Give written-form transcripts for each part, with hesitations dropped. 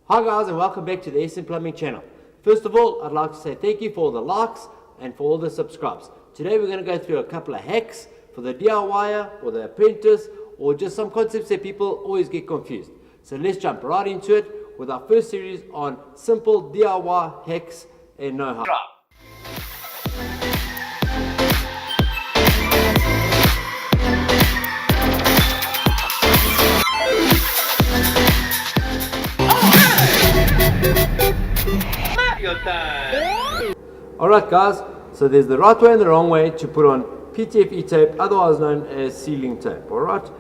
Hi guys, and welcome back to the SM Plumbing channel. First of all, I'd like to say thank you for all the likes and for all the subscribes. Today we're going to go through a couple of hacks for the DIYer or the apprentice, or just some concepts that people always get confused. So let's jump right into it with our first series on simple DIY hacks and know-how. Alright guys, so there's the right way and the wrong way to put on PTFE tape, otherwise known as sealing tape. Alright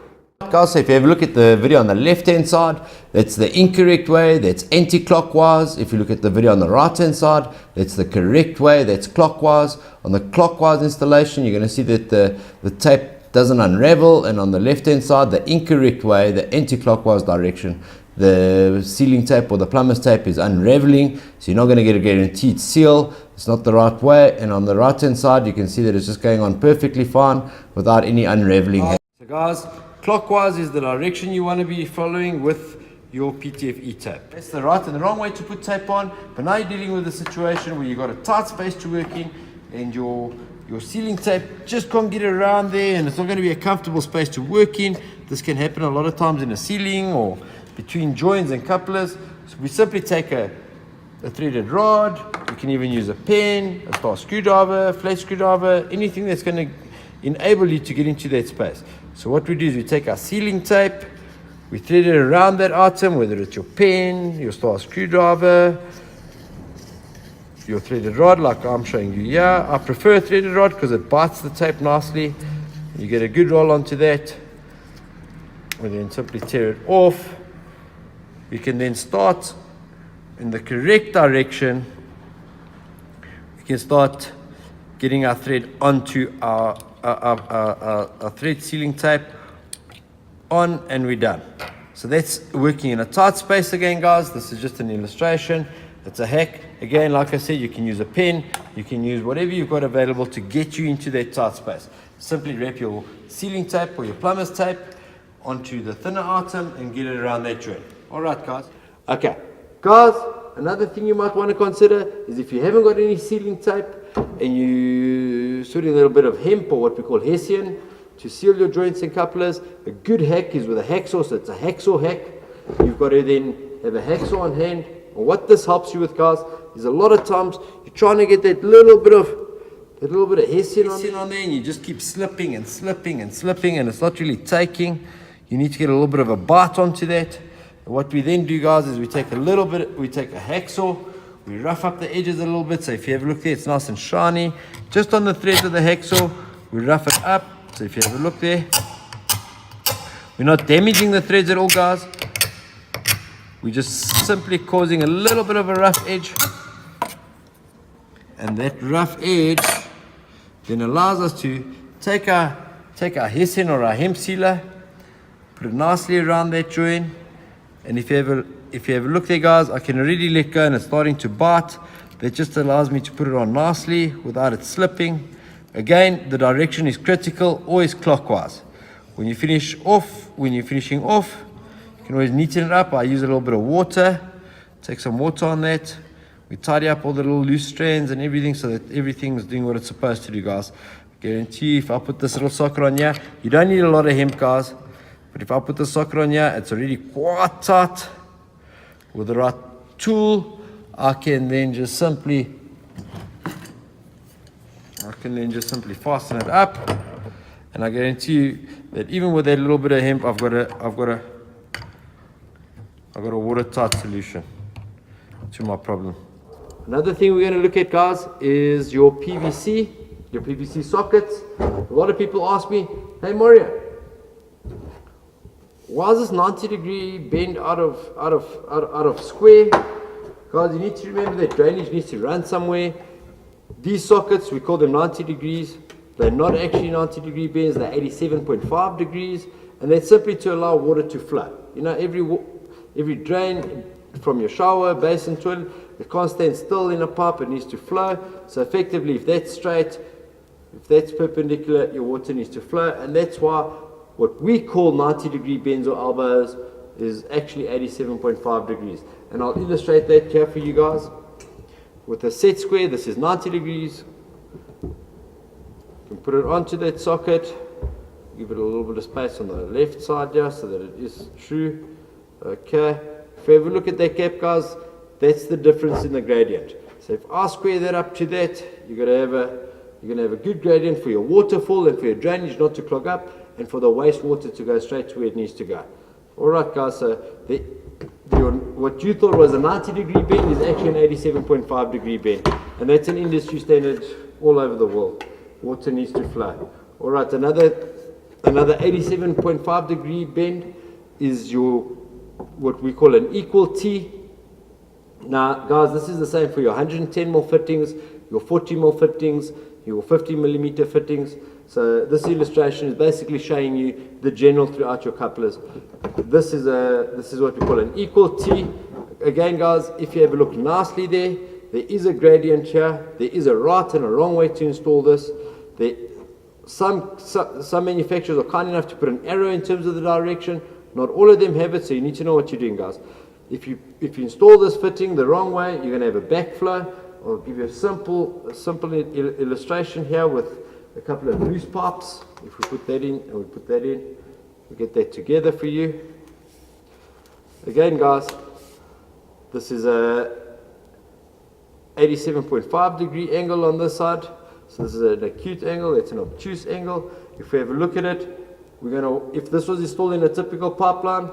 guys, so if you have a look at the video on the left hand side, that's the incorrect way, that's anti-clockwise. If you look at the video on the right hand side, that's the correct way, that's clockwise. On the clockwise installation, you're going to see that the tape doesn't unravel, and on the left hand side, the incorrect way, the anti-clockwise direction, the sealing tape or the plumber's tape is unraveling, so you're not going to get a guaranteed seal. It's not the right way. And on the right hand side, you can see that it's just going on perfectly fine without any unraveling. So guys, clockwise is the direction you want to be following with your PTFE tape. That's the right and the wrong way to put tape on. But now you're dealing with a situation where you've got a tight space to work in, and your sealing tape just can't get around there, and it's not going to be a comfortable space to work in. This can happen a lot of times in a ceiling or between joints and couplers. So we simply take a threaded rod. You can even use a pen, a star screwdriver, flat screwdriver, anything that's going to enable you to get into that space. So what we do is we take our sealing tape, we thread it around that item, whether it's your pen, your star screwdriver, your threaded rod like I'm showing you here. I prefer a threaded rod because it bites the tape nicely. You get a good roll onto that, and then simply tear it off. We can then start in the correct direction. We can start getting our thread onto our thread sealing tape on, and we're done. So that's working in a tight space again, guys. This is just an illustration. It's a hack. Again, like I said, you can use a pen, you can use whatever you've got available to get you into that tight space. Simply wrap your sealing tape or your plumber's tape onto the thinner item and get it around that joint. Alright guys. Okay. Guys, another thing you might want to consider is if you haven't got any sealing tape and you sort of a little bit of hemp or what we call hessian to seal your joints and couplers, a good hack is with a hacksaw. So it's a hacksaw hack. You've got to then have a hacksaw on hand. And what this helps you with, guys, is a lot of times you're trying to get that little bit of hessian on there, and you just keep slipping and slipping and slipping, and it's not really taking. You need to get a little bit of a bite onto that. And what we then do, guys, is we take a hacksaw, we rough up the edges a little bit. So if you have a look there, it's nice and shiny. Just on the threads of the hacksaw, we rough it up. So if you have a look there, we're not damaging the threads at all, guys. We're just simply causing a little bit of a rough edge. And that rough edge then allows us to take our hessian or our hemp sealer, put it nicely around that joint. And if you have a look there, guys, I can already let go and it's starting to bite. That just allows me to put it on nicely without it slipping. Again, the direction is critical, always clockwise. When you're finishing off, you can always neaten it up. I use a little bit of water, take some water on that. We tidy up all the little loose strands and everything so that everything is doing what it's supposed to do, guys. I guarantee you, if I put this little socket on here, you don't need a lot of hemp, guys. But if I put the socket on here, it's already quite tight. With the right tool, I can then just simply fasten it up. And I guarantee you that even with that little bit of hemp, I've got a watertight solution to my problem. Another thing we're going to look at, guys, is your PVC sockets. A lot of people ask me, hey Mario, why is this 90-degree bend out of square? Guys, you need to remember that drainage needs to run somewhere. These sockets, we call them 90 degrees. They're not actually 90-degree bends, they're 87.5 degrees. And that's simply to allow water to flow. You know, every drain from your shower, basin, toilet, it can't stand still in a pipe, it needs to flow. So effectively, if that's straight, if that's perpendicular, your water needs to flow. And that's why what we call 90-degree bends or elbows is actually 87.5 degrees. And I'll illustrate that here for you guys. With a set square, this is 90 degrees. You can put it onto that socket, give it a little bit of space on the left side here so that it is true. Okay, if you ever look at that gap, guys, that's the difference in the gradient. So if I square that up to that, you're going to have a good gradient for your waterfall and for your drainage not to clog up, and for the wastewater to go straight to where it needs to go. Alright guys, so what you thought was a 90 degree bend is actually an 87.5 degree bend, and that's an industry standard all over the world. Water needs to flow. Alright, another 87.5 degree bend is your what we call an equal T. Now guys, this is the same for your 110 mil fittings, your 40 mil fittings, your 50 millimeter fittings. So this illustration is basically showing you the general throughout your couplers. This is what we call an equal T. Again guys, if you have a look nicely there is a gradient here. There is a right and a wrong way to install this. Some manufacturers are kind enough to put an arrow in terms of the direction. Not all of them have it, so you need to know what you're doing, guys. If you install this fitting the wrong way, you're going to have a backflow. I'll give you a simple illustration here with a couple of loose pipes. If we put that in and we put that in, we get that together for you. Again guys, this is a 87.5 degree angle on this side. So this is an acute angle, it's an obtuse angle. If we have a look at it, if this was installed in a typical pipeline,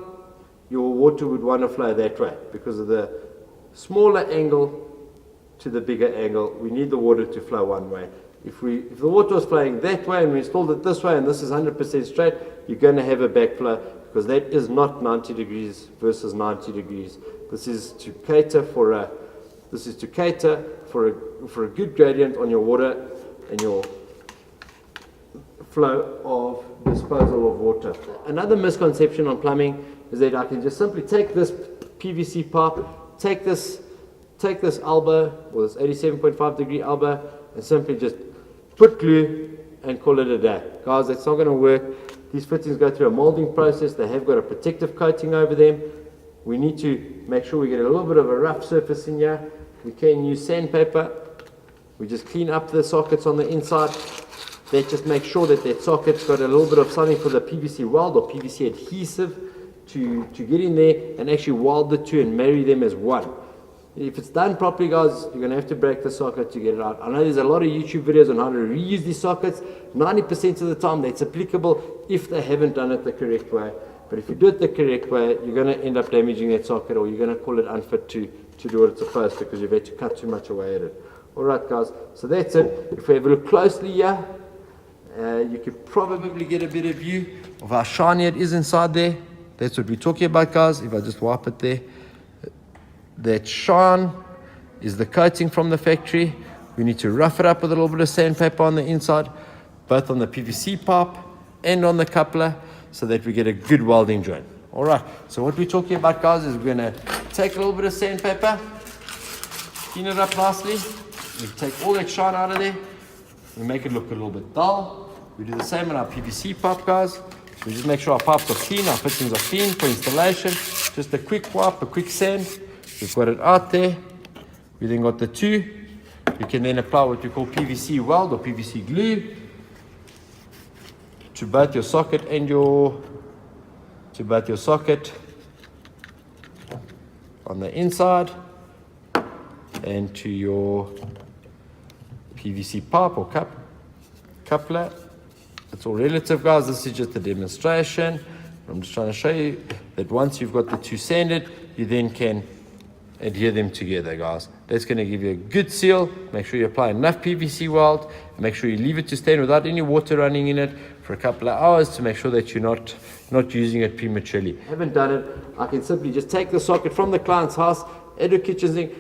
your water would want to flow that way because of the smaller angle to the bigger angle. We need the water to flow one way. If the water was flowing that way and we installed it this way and this is 100% straight, you're going to have a backflow because that is not 90 degrees versus 90 degrees. This is to cater for a good gradient on your water and your flow of disposal of water. Another misconception on plumbing is that I can just simply take this PVC pipe, take this elbow or this 87.5 degree elbow and simply just put glue and call it a day. Guys, that's not going to work. These fittings go through a molding process. They have got a protective coating over them. We need to make sure we get a little bit of a rough surface in here. We can use sandpaper. We just clean up the sockets on the inside. That just makes sure that socket's got a little bit of something for the PVC weld or PVC adhesive to get in there and actually weld the two and marry them as one. If it's done properly, guys, you're going to have to break the socket to get it out. I know there's a lot of YouTube videos on how to reuse these sockets. 90% of the time that's applicable if they haven't done it the correct way. But if you do it the correct way, you're going to end up damaging that socket, or you're going to call it unfit to do what it's supposed to because you've had to cut too much away at it. Alright guys, so that's it. If we have a look closely here, you could probably get a better view of how shiny it is inside there. That's what we're talking about, guys. If I just wipe it there, that shine is the coating from the factory. We need to rough it up with a little bit of sandpaper on the inside, both on the PVC pipe and on the coupler, so that we get a good welding joint. Alright, so what we're talking about, guys, is we're going to take a little bit of sandpaper, clean it up nicely. We take all that shine out of there. We make it look a little bit dull. We do the same on our PVC pipe, guys. So we just make sure our pipes are clean, our fittings are clean for installation. Just a quick wipe, a quick sand. We've got it out there. We then got the two. You can then apply what we call PVC weld or PVC glue to both your socket and on the inside and to your PVC pipe or coupler. It's all relative, guys. This is just a demonstration. I'm just trying to show you that once you've got the two sanded, you then can adhere them together, guys. That's going to give you a good seal. Make sure you apply enough PVC weld. Make sure you leave it to stand without any water running in it for a couple of hours to make sure that you're not using it prematurely. I haven't done it. I can simply just take the socket from the client's house, add a kitchen sink.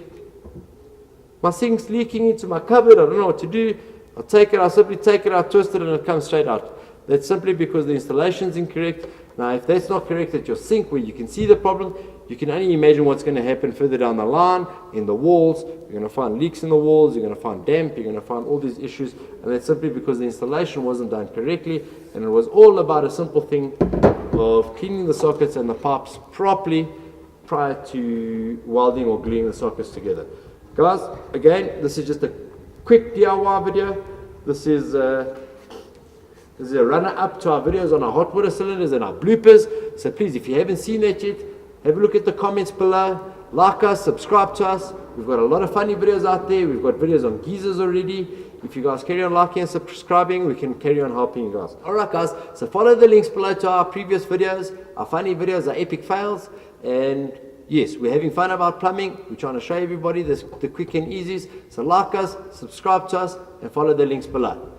My sink's leaking into my cupboard. I don't know what to do. I'll simply take it out, twist it, and it comes straight out. That's simply because the installation's incorrect. Now, if that's not correct at your sink where you can see the problem, you can only imagine what's going to happen further down the line in the walls. You're going to find leaks in the walls, you're going to find damp, you're going to find all these issues, and that's simply because the installation wasn't done correctly, and it was all about a simple thing of cleaning the sockets and the pipes properly prior to welding or gluing the sockets together. Guys, again, this is just a quick DIY video. This is a runner up to our videos on our hot water cylinders and our bloopers. So please, if you haven't seen that yet, have a look at the comments below. Like us, subscribe to us. We've got a lot of funny videos out there. We've got videos on geysers already. If you guys carry on liking and subscribing, we can carry on helping you guys. Alright guys, so follow the links below to our previous videos, our funny videos, our epic fails, and yes, we're having fun about plumbing. We're trying to show everybody the quick and easies. So like us, subscribe to us, and follow the links below.